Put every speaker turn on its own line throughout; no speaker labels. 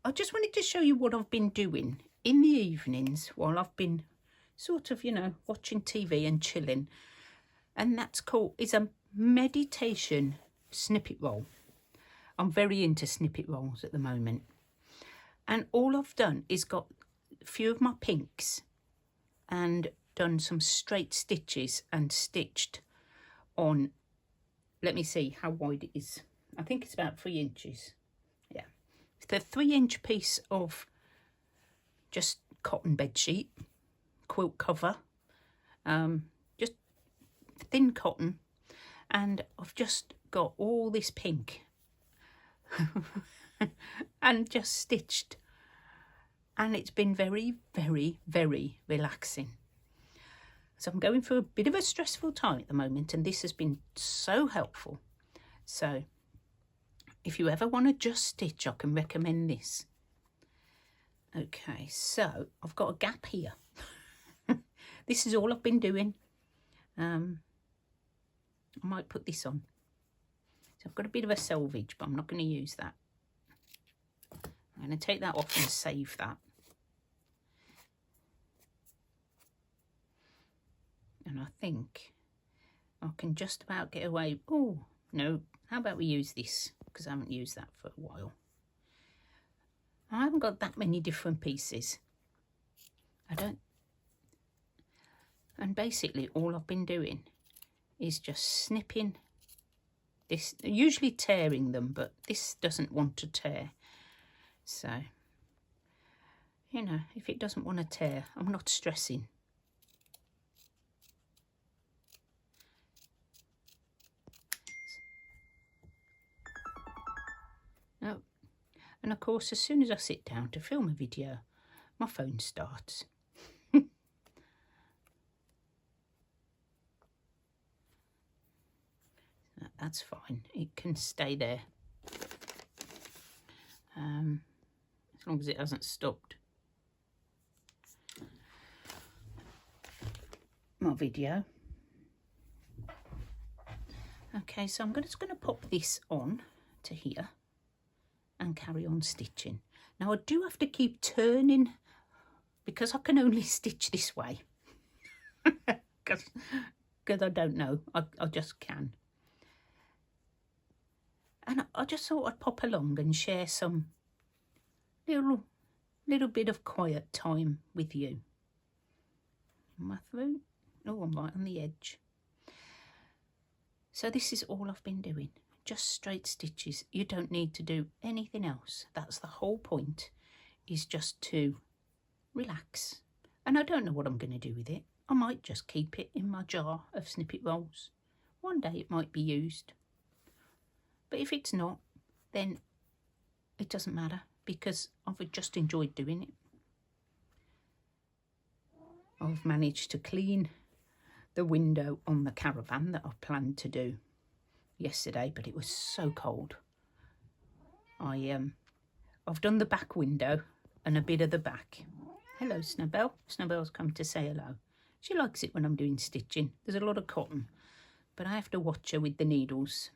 I just wanted to show you what I've been doing in the evenings while I've been sort of, you know, watching TV and chilling. And that's is a meditation snippet roll. I'm very into snippet rolls at the moment. And all I've done is got a few of my pinks and done some straight stitches and stitched on, let me see how wide it is. I think it's about 3 inches. Yeah. It's a 3-inch piece of just cotton bedsheet, quilt cover, just thin cotton. And I've just got all this pink and just stitched, and it's been very, very, very relaxing. So I'm going through a bit of a stressful time at the moment, and this has been so helpful. So if you ever want to just stitch, I can recommend this. Okay, so I've got a gap here. This is all I've been doing. I might put this on. So I've got a bit of a selvage, but I'm not going to use that. I'm going to take that off and save that. And I think I can just about get away. Oh, no. How about we use this? Because I haven't used that for a while. I haven't got that many different pieces. And basically all I've been doing is just snipping this, usually tearing them, but this doesn't want to tear. So, you know, if it doesn't want to tear, I'm not stressing. Oh, and of course, as soon as I sit down to film a video, my phone starts. That's fine. It can stay there. As long as it hasn't stopped my video. Okay, so I'm just going to pop this on to here and carry on stitching. Now I do have to keep turning because I can only stitch this way. Because I don't know. I just can. And I just thought I'd pop along and share some little bit of quiet time with you. My throat. Oh, I'm right on the edge. So this is all I've been doing. Just straight stitches. You don't need to do anything else. That's the whole point, is just to relax. And I don't know what I'm going to do with it. I might just keep it in my jar of snippet rolls. One day it might be used. But if it's not, then it doesn't matter because I've just enjoyed doing it. I've managed to clean the window on the caravan that I planned to do yesterday, but it was so cold. I've done the back window and a bit of the back. Hello, Snowbell. Snowbell's come to say hello. She likes it when I'm doing stitching. There's a lot of cotton, but I have to watch her with the needles.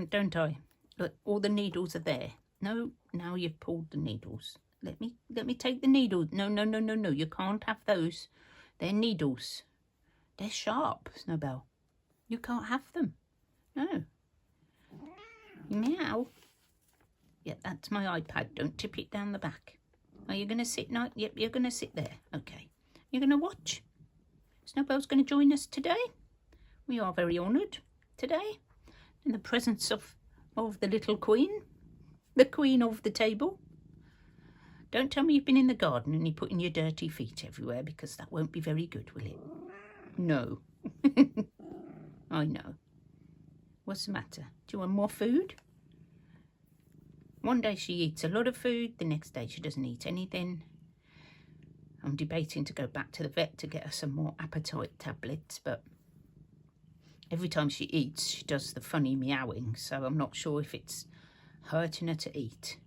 Don't I? Look, all the needles are there. No, now you've pulled the needles. Let me take the needles. No, you can't have those. They're needles. They're sharp, Snowbell. You can't have them. No. Meow. Yeah, that's my iPad. Don't tip it down the back. Are you going to sit now? Yep, you're going to sit there. Okay. You're going to watch? Snowbell's going to join us today. We are very honoured today in the presence of the little queen, the queen of the table. Don't tell me you've been in the garden and you're putting your dirty feet everywhere, because that won't be very good, will it? No. I know. What's the matter? Do you want more food? One day she eats a lot of food, the next day she doesn't eat anything. I'm debating to go back to the vet to get her some more appetite tablets, but every time she eats, she does the funny meowing, so I'm not sure if it's hurting her to eat.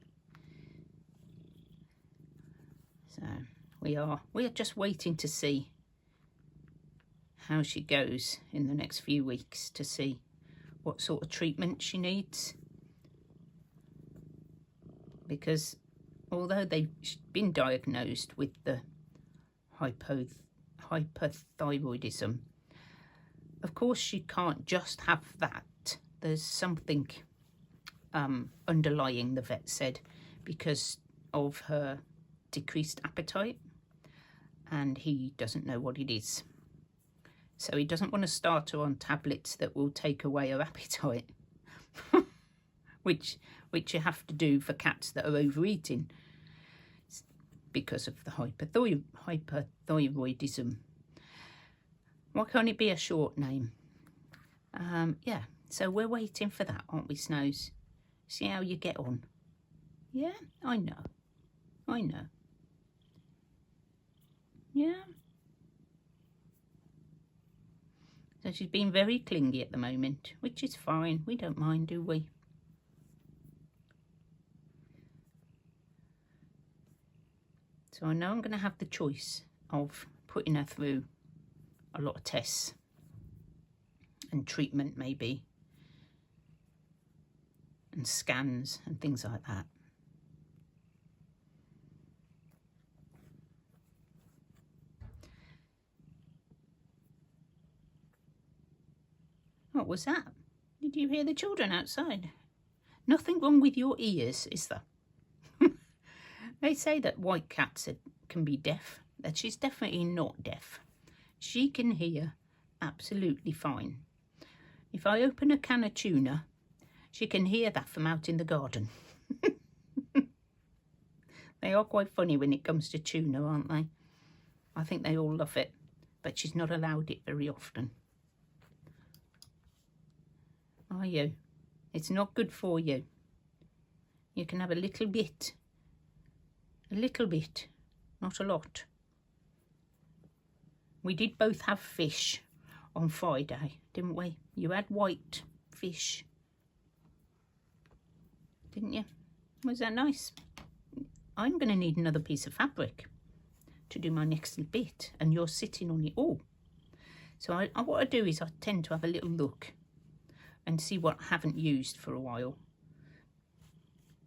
So we are just waiting to see how she goes in the next few weeks, to see what sort of treatment she needs. because although they've been diagnosed with the hyperthyroidism, of course she can't just have that. There's something underlying, the vet said, because of her decreased appetite, and he doesn't know what it is. So he doesn't want to start her on tablets that will take away her appetite, which you have to do for cats that are overeating because of the hyperthyroidism. Why can't it be a short name? Yeah, so we're waiting for that, aren't we, Snows? See how you get on. Yeah, I know. Yeah. So she's been very clingy at the moment, which is fine. We don't mind, do we? So I know I'm going to have the choice of putting her through a lot of tests and treatment maybe, and scans and things like that. What was that? Did you hear the children outside? Nothing wrong with your ears, is there? They say that white cats can be deaf. That she's definitely not deaf. She can hear absolutely fine. If I open a can of tuna, she can hear that from out in the garden. They are quite funny when it comes to tuna, aren't they? I think they all love it, but she's not allowed it very often. Are you? It's not good for you. You can have a little bit. A little bit, not a lot. We did both have fish on Friday, didn't we? You had white fish, didn't you? Was that nice? I'm going to need another piece of fabric to do my next bit, and you're sitting on it all. So what I do is I tend to have a little look and see what I haven't used for a while.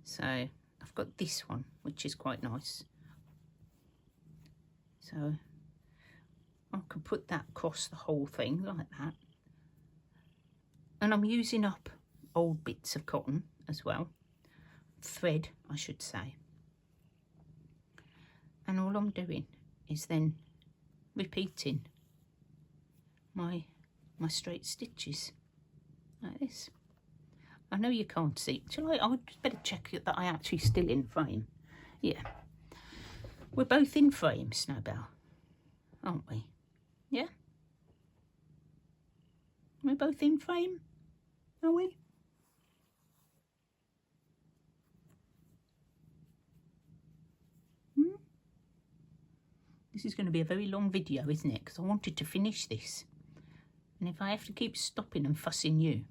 So I've got this one, which is quite nice. So I could put that across the whole thing like that. And I'm using up old bits of cotton as well. Thread, I should say. And all I'm doing is then repeating my straight stitches like this. I know you can't see. I'll just better check that I actually still in frame. Yeah. We're both in frame, Snowbell, aren't we? Yeah? We're both in frame, are we? This is going to be a very long video, isn't it? Because I wanted to finish this. And if I have to keep stopping and fussing you,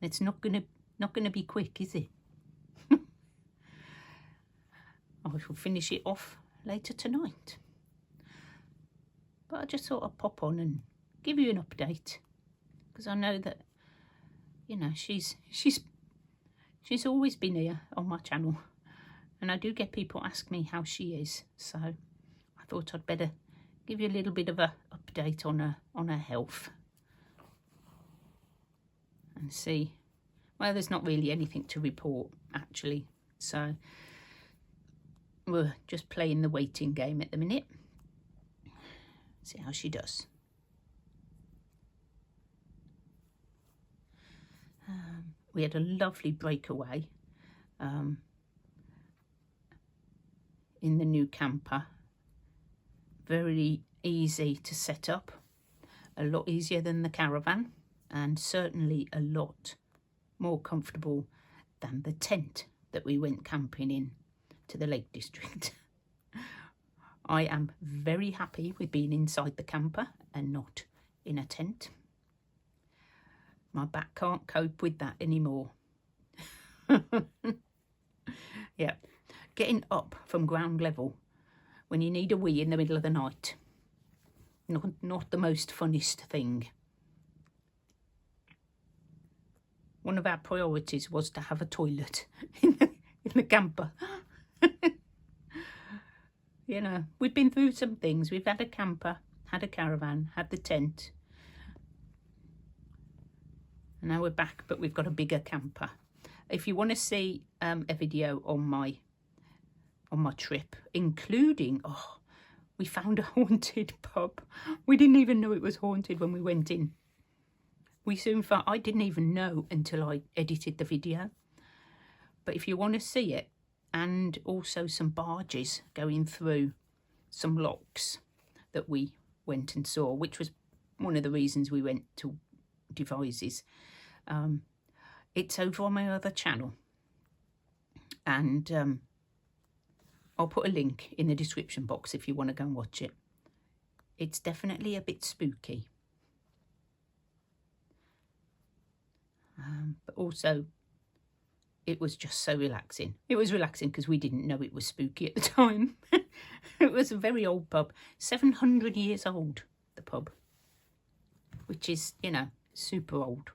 it's not gonna be quick, is it? I shall finish it off later tonight. But I just thought I'd pop on and give you an update, because I know that, you know, she's always been here on my channel, and I do get people ask me how she is. So I thought I'd better give you a little bit of a update on her health. And see, well, there's not really anything to report actually, so we're just playing the waiting game at the minute. See how she does. We had a lovely breakaway in the new camper. Very easy to set up, a lot easier than the caravan, and certainly a lot more comfortable than the tent that we went camping in to the Lake District. I am very happy with being inside the camper and not in a tent. My back can't cope with that anymore. Yeah, getting up from ground level when you need a wee in the middle of the night, not the most funnest thing. One of our priorities was to have a toilet in the camper. You know, we've been through some things. We've had a camper, had a caravan, had the tent. And now we're back, but we've got a bigger camper. If you want to see a video on my trip, including, oh, we found a haunted pub. We didn't even know it was haunted when we went in. We soon found, I didn't even know until I edited the video. But if you want to see it, and also some barges going through some locks that we went and saw, which was one of the reasons we went to Devizes. It's over on my other channel, and I'll put a link in the description box if you want to go and watch it. It's definitely a bit spooky, but also it was just so relaxing. It was relaxing because we didn't know it was spooky at the time. It was a very old pub, 700 years old, the pub, which is, you know, super old.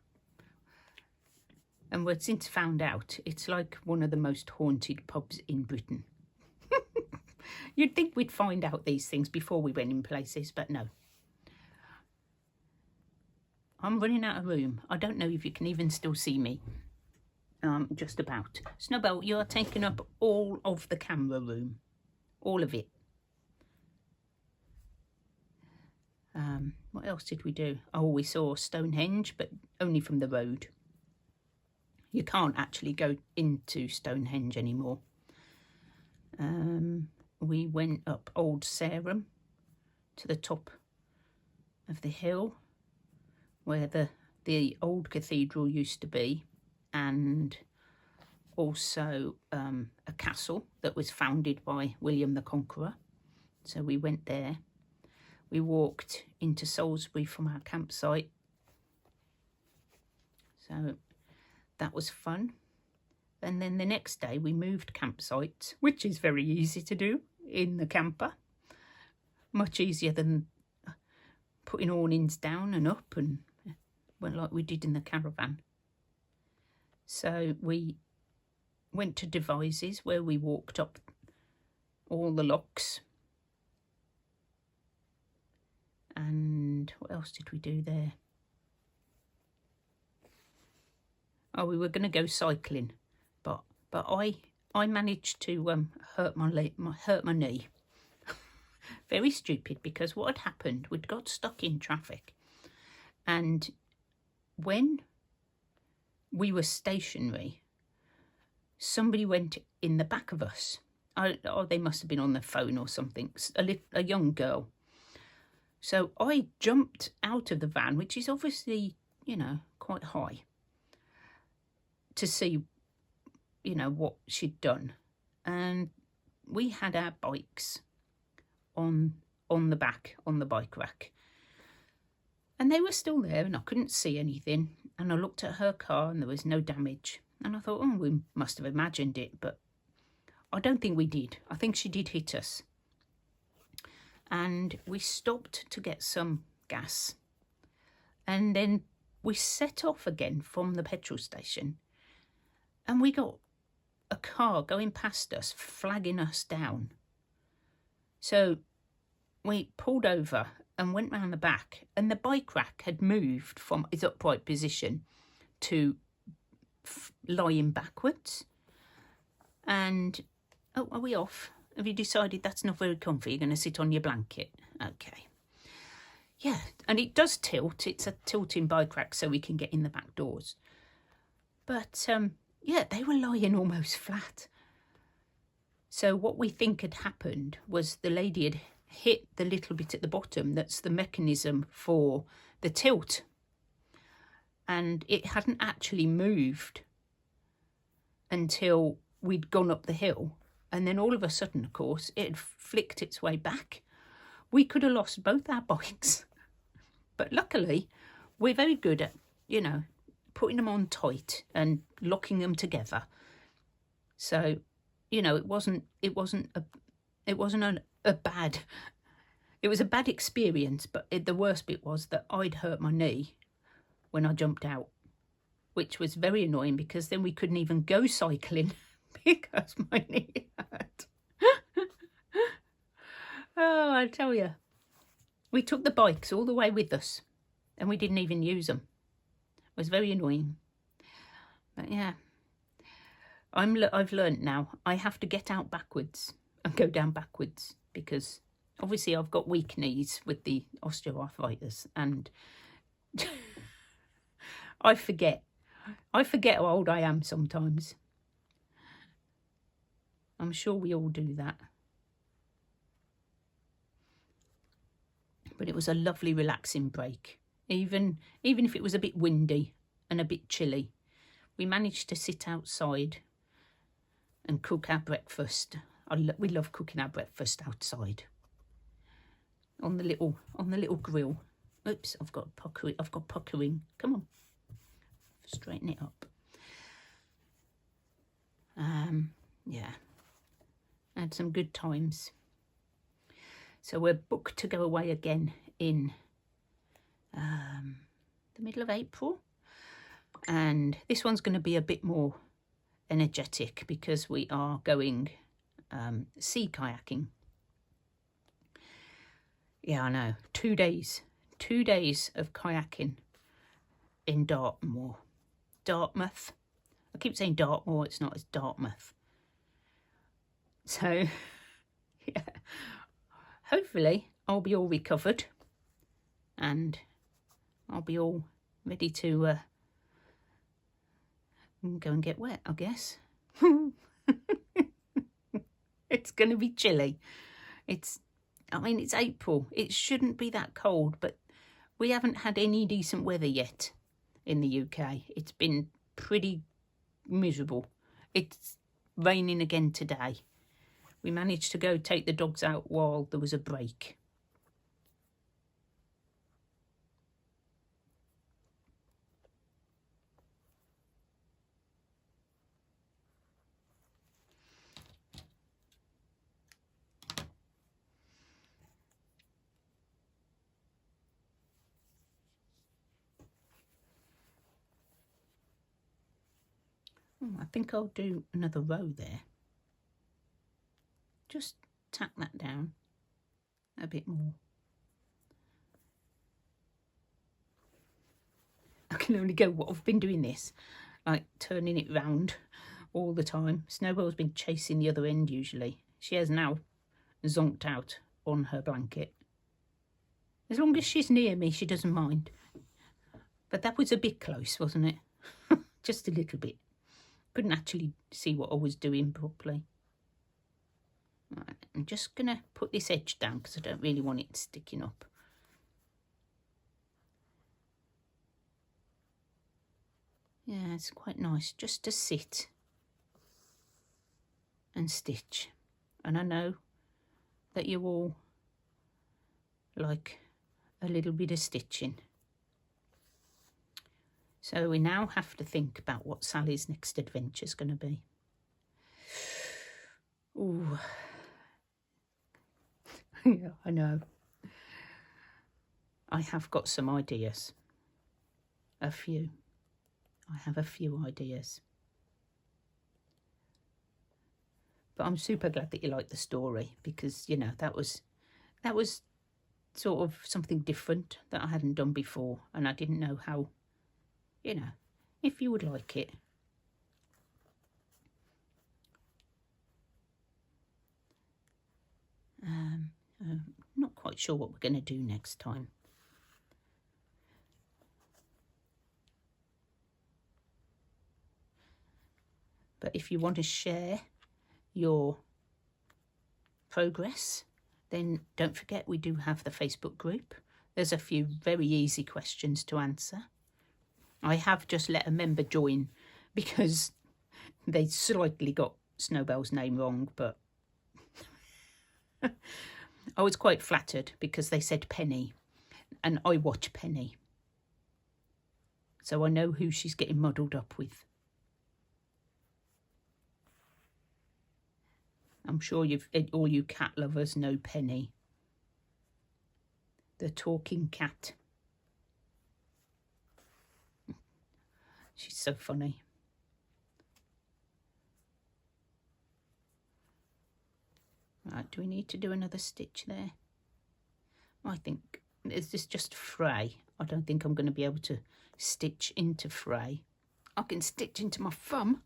And we've since found out it's like one of the most haunted pubs in Britain. You'd think we'd find out these things before we went in places, but no. I'm running out of room. I don't know if you can even still see me. Just about. Snowbell, you are taking up all of the camera room. All of it. What else did we do? Oh, we saw Stonehenge, but only from the road. You can't actually go into Stonehenge anymore. We went up Old Sarum to the top of the hill where the old cathedral used to be, and also a castle that was founded by William the Conqueror. So we went there. We walked into Salisbury from our campsite. So that was fun. And then the next day we moved campsites, which is very easy to do in the camper. Much easier than putting awnings down and up and well, like we did in the caravan. So we went to Devizes where we walked up all the locks. And what else did we do there? Oh, we were going to go cycling, but I managed to hurt my knee. Very stupid, because what had happened, we'd got stuck in traffic, and when we were stationary, somebody went in the back of us. Oh, they must have been on their phone or something. A young girl. So I jumped out of the van, which is obviously, you know, quite high, to see, you know, what she'd done. And we had our bikes on the back, on the bike rack. And they were still there and I couldn't see anything. And I looked at her car and there was no damage. And I thought, oh, we must have imagined it, but I don't think we did. I think she did hit us. And we stopped to get some gas. And then we set off again from the petrol station. And we got a car going past us, flagging us down. So we pulled over and went round the back, and the bike rack had moved from its upright position to lying backwards. And, oh, are we off? Have you decided that's not very comfy? You're going to sit on your blanket? Okay. Yeah, and it does tilt. It's a tilting bike rack so we can get in the back doors. But, yeah, they were lying almost flat. So what we think had happened was the lady had hit the little bit at the bottom that's the mechanism for the tilt. And it hadn't actually moved until we'd gone up the hill. And then all of a sudden, of course, it had flicked its way back. We could have lost both our bikes. But luckily, we're very good at, you know, putting them on tight and locking them together. So, you know, it was a bad experience, but the worst bit was that I'd hurt my knee when I jumped out, which was very annoying because then we couldn't even go cycling because my knee hurt. Oh, I tell you, we took the bikes all the way with us and we didn't even use them. It was very annoying. But yeah, I've learnt now I have to get out backwards and go down backwards, because obviously I've got weak knees with the osteoarthritis, and I forget how old I am sometimes. I'm sure we all do that. But it was a lovely relaxing break. Even if it was a bit windy and a bit chilly, we managed to sit outside and cook our breakfast. We love cooking our breakfast outside on the little grill. Oops, I've got puckering. Come on, straighten it up. Yeah, had some good times. So we're booked to go away again in the middle of April, and this one's going to be a bit more energetic because we are going sea kayaking. Yeah, I know. 2 days. 2 days of kayaking in Dartmouth. I keep saying Dartmoor, it's not, it's Dartmouth. So, yeah. Hopefully, I'll be all recovered and I'll be all ready to go and get wet, I guess. It's going to be chilly. It's April. It shouldn't be that cold, but we haven't had any decent weather yet in the UK. It's been pretty miserable. It's raining again today. We managed to go take the dogs out while there was a break. I think I'll do another row there. Just tack that down a bit more. I can only go what I've been doing this, like turning it round all the time. Snowbell's been chasing the other end usually. She has now zonked out on her blanket. As long as she's near me, she doesn't mind. But that was a bit close, wasn't it? Just a little bit. Couldn't actually see what I was doing properly. Right, I'm just going to put this edge down because I don't really want it sticking up. Yeah, it's quite nice just to sit and stitch. And I know that you all like a little bit of stitching. So we now have to think about what Sally's next adventure is going to be. Ooh. Yeah, I know. I have got some ideas. A few. I have a few ideas. But I'm super glad that you liked the story because, you know, that was sort of something different that I hadn't done before, and I didn't know how, you know, if you would like it. Not quite sure what we're going to do next time. But if you want to share your progress, then don't forget we do have the Facebook group. There's a few very easy questions to answer. I have just let a member join because they slightly got Snowbell's name wrong, but I was quite flattered because they said Penny, and I watch Penny. So I know who she's getting muddled up with. I'm sure all you cat lovers know Penny. The talking cat. She's so funny. Right, do we need to do another stitch there? I think is this just fray? I don't think I'm going to be able to stitch into fray. I can stitch into my thumb.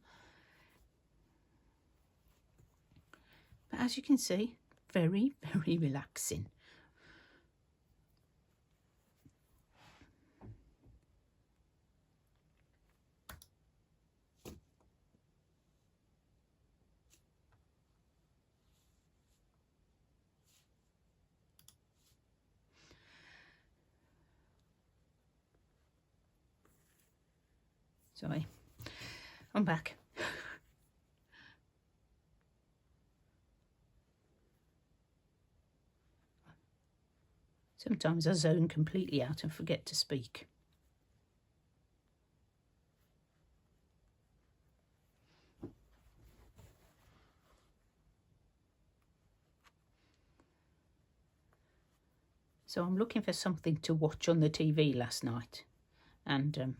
But as you can see, very, very relaxing. Sorry, I'm back. Sometimes I zone completely out and forget to speak. So I'm looking for something to watch on the TV last night, and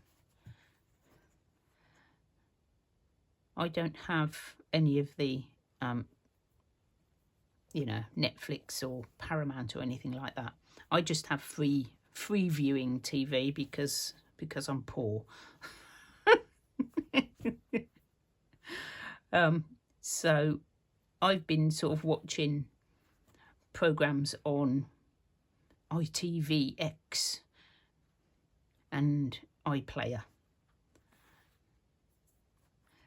I don't have any of the, you know, Netflix or Paramount or anything like that. I just have free viewing TV because I'm poor. So I've been sort of watching programs on ITVX and iPlayer,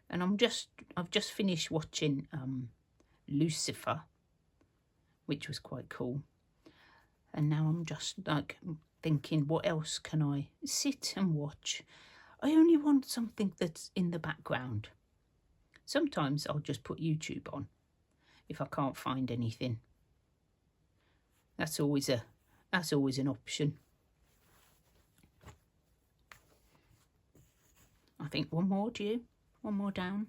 and I've just finished watching Lucifer, which was quite cool. And now I'm just like thinking, what else can I sit and watch? I only want something that's in the background. Sometimes I'll just put YouTube on if I can't find anything. That's always an option. I think one more, do you? One more down.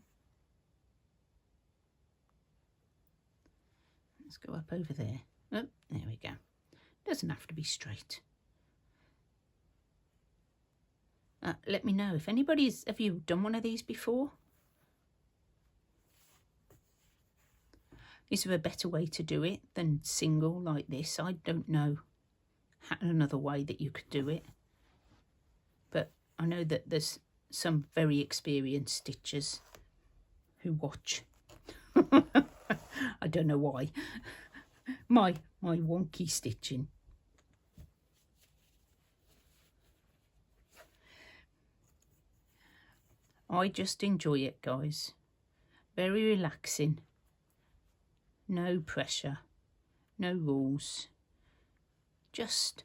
Let's go up over there. Oh, there we go. Doesn't have to be straight. Let me know if have you done one of these before? Is there a better way to do it than single like this? I don't know another way that you could do it, but I know that there's some very experienced stitchers who watch. I don't know why. My wonky stitching. I just enjoy it, guys. Very relaxing. No pressure, no rules. Just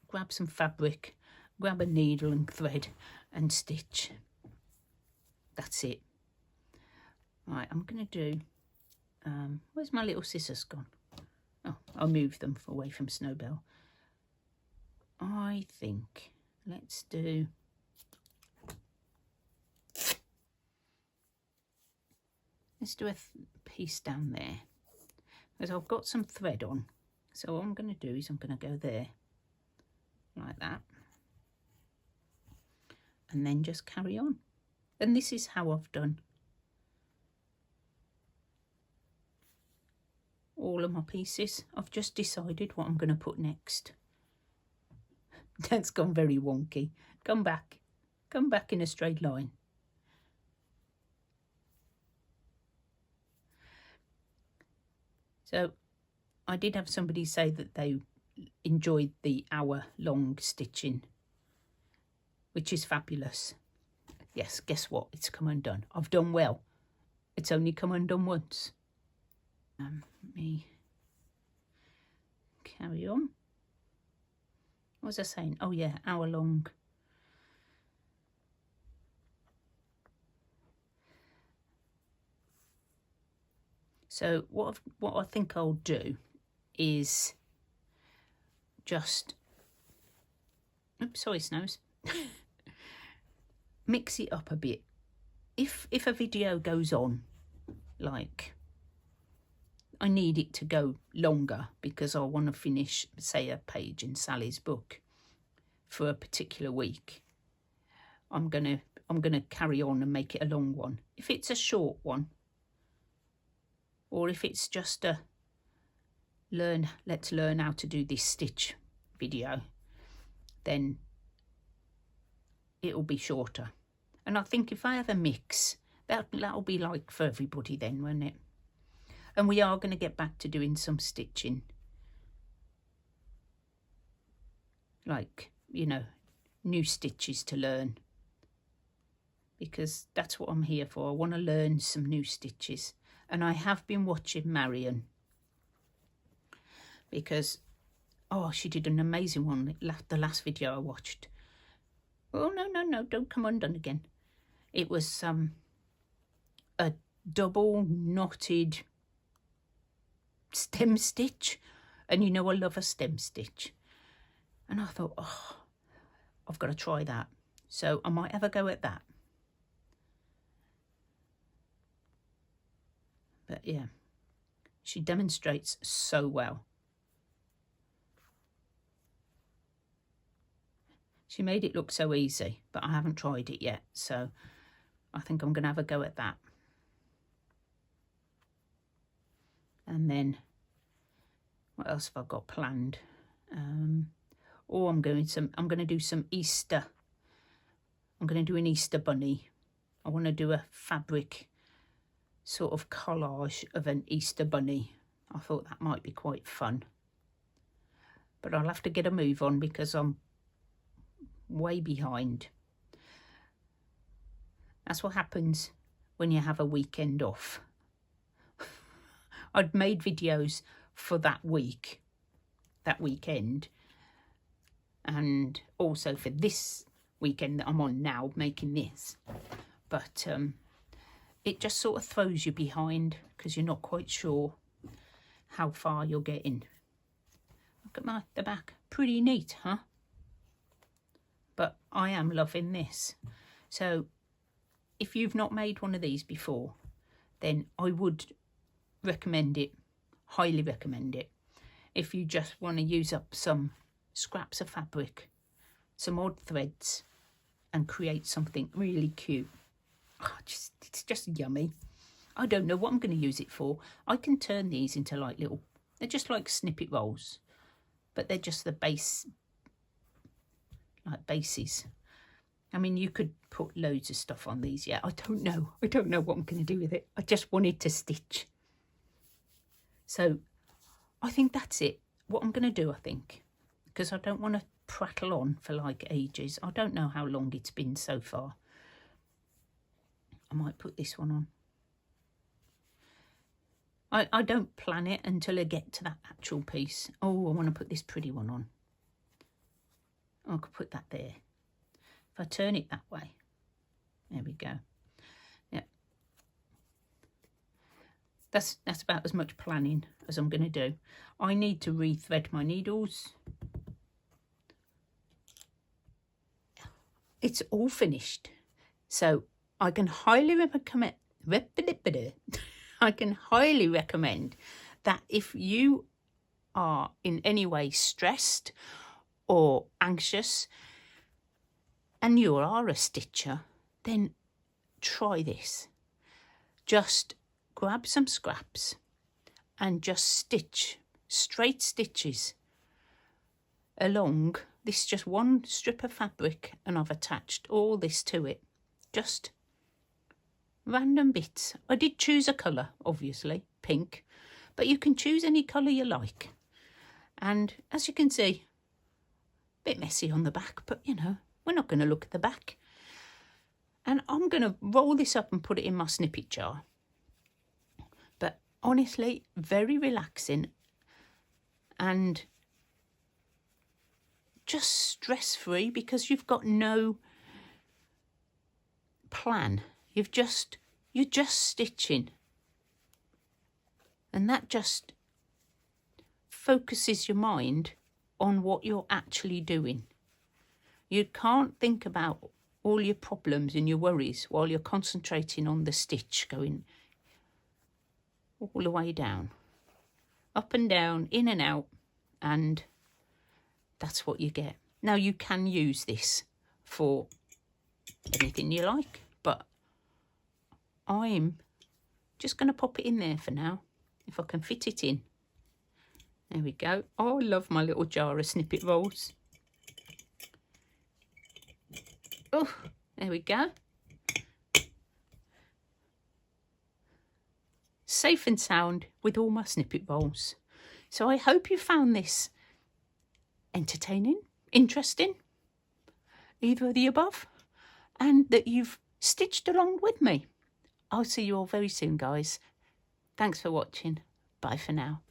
grab some fabric, grab a needle and thread and stitch. That's it. Right, I'm going to do... where's my little scissors gone? Oh, I'll move them away from Snowbell. I think let's do... Let's do a piece down there, because I've got some thread on. So what I'm going to do is I'm going to go there, like that, and then just carry on. And this is how I've done all of my pieces. I've just decided what I'm going to put next. That's gone very wonky. Come back in a straight line. So I did have somebody say that they enjoyed the hour-long stitching, which is fabulous. Yes, guess what? It's come undone. I've done well. It's only come undone once. Let me carry on. What was I saying? Oh yeah, hour-long. So what I think I'll do is just, oops, sorry Snows, mix it up a bit. If a video goes on, like, I need it to go longer because I want to finish, say, a page in Sally's book for a particular week, I'm gonna carry on and make it a long one. If it's a short one, or if it's just a let's learn how to do this stitch video, then it'll be shorter. And I think if I have a mix, that'll be like for everybody then, won't it? And we are going to get back to doing some stitching, like, you know, new stitches to learn, because that's what I'm here for. I want to learn some new stitches. And I have been watching Marion, because she did an amazing one the last video I watched. Oh no, don't come undone again. It was a double knotted stem stitch, and you know I love a stem stitch, and I thought, I've got to try that, so I might have a go at that. But yeah, she demonstrates so well. She made it look so easy, but I haven't tried it yet, so I think I'm going to have a go at that. And then, what else have I got planned? I'm going to do some Easter. I'm going to do an Easter bunny. I want to do a fabric sort of collage of an Easter bunny. I thought that might be quite fun. But I'll have to get a move on because I'm way behind. That's what happens when you have a weekend off. I'd made videos for that weekend, and also for this weekend that I'm on now, making this. But it just sort of throws you behind because you're not quite sure how far you're getting. Look at the back. Pretty neat, huh? But I am loving this. So if you've not made one of these before, then I would recommend it, highly recommend it. If you just want to use up some scraps of fabric, some odd threads, and create something really cute. It's just yummy. I don't know what I'm going to use it for. I can turn these into like they're just like snippet rolls, but they're just the base, like bases. I mean, you could put loads of stuff on these. Yeah, I don't know what I'm going to do with it. I just wanted to stitch. So I think that's it. What I'm going to do, I think, because I don't want to prattle on for like ages. I don't know how long it's been so far. I might put this one on. I don't plan it until I get to that actual piece. Oh, I want to put this pretty one on. I could put that there. If I turn it that way. There we go. Yeah. That's about as much planning as I'm going to do. I need to rethread my needles. It's all finished. So I can highly recommend that if you are in any way stressed or anxious and you are a stitcher, then try this. Just grab some scraps and just stitch straight stitches along this, just one strip of fabric, and I've attached all this to it. Just random bits. I did choose a colour, obviously, pink, but you can choose any colour you like. And as you can see, a bit messy on the back, but you know, we're not going to look at the back. And I'm going to roll this up and put it in my snippet jar. But honestly, very relaxing and just stress-free because you've got no plan. You're just stitching. And that just focuses your mind on what you're actually doing. You can't think about all your problems and your worries while you're concentrating on the stitch going all the way down, up and down, in and out, and that's what you get. Now you can use this for anything you like, but I'm just going to pop it in there for now, if I can fit it in. There we go. Oh, I love my little jar of snippet rolls. Oh, there we go. Safe and sound with all my snippet rolls. So I hope you found this entertaining, interesting, either of the above, and that you've stitched along with me. I'll see you all very soon, guys. Thanks for watching. Bye for now.